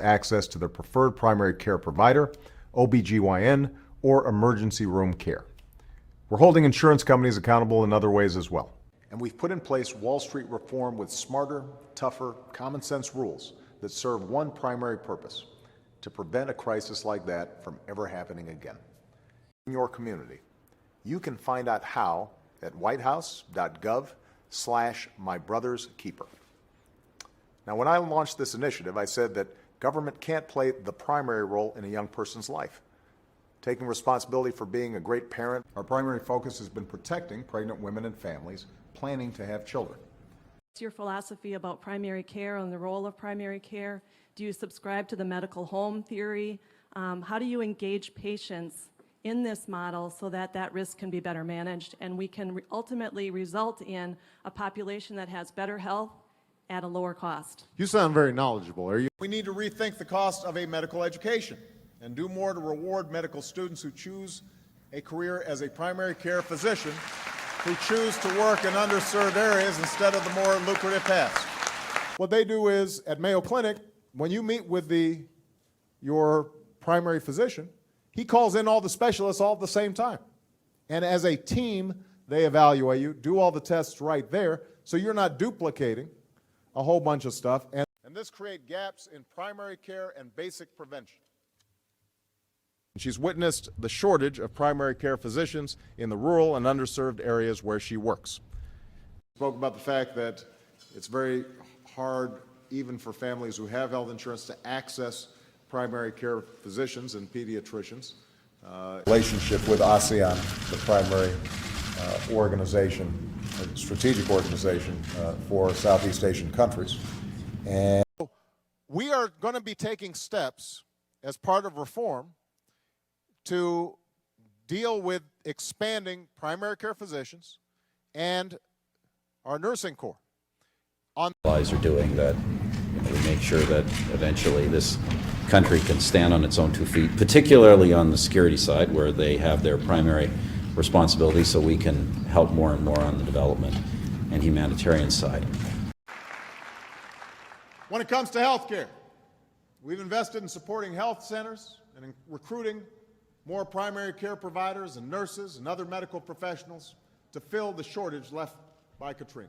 access to their preferred primary care provider, OBGYN, or emergency room care. We're holding insurance companies accountable in other ways as well. And we've put in place Wall Street reform with smarter, tougher, common sense rules that serve one primary purpose: to prevent a crisis like that from ever happening again. In your community, you can find out how at whitehouse.gov/mybrotherskeeper. Now, when I launched this initiative, I said that government can't play the primary role in a young person's life. Taking responsibility for being a great parent, our primary focus has been protecting pregnant women and families planning to have children. What's your philosophy about primary care and the role of primary care? Do you subscribe to the medical home theory? How do you engage patients in this model so that that risk can be better managed and we can ultimately result in a population that has better health at a lower cost? You sound very knowledgeable. We need to rethink the cost of a medical education and do more to reward medical students who choose a career as a primary care physician, who choose to work in underserved areas instead of the more lucrative paths. What they do is, at Mayo Clinic, when you meet with your primary physician, he calls in all the specialists all at the same time. And as a team, they evaluate you, do all the tests right there, so you're not duplicating a whole bunch of stuff. And this creates gaps in primary care and basic prevention. She's witnessed the shortage of primary care physicians in the rural and underserved areas where she works. Spoke about the fact that it's very hard, even for families who have health insurance, to access primary care physicians and pediatricians. Relationship with ASEAN, the primary organization, strategic organization for Southeast Asian countries. And we are going to be taking steps as part of reform to deal with expanding primary care physicians and our nursing corps. Are doing that, we make sure that eventually this country can stand on its own 2 feet, particularly on the security side where they have their primary responsibility, so we can help more and more on the development and humanitarian side. When it comes to health care, we've invested in supporting health centers and in recruiting more primary care providers and nurses and other medical professionals to fill the shortage left by Katrina.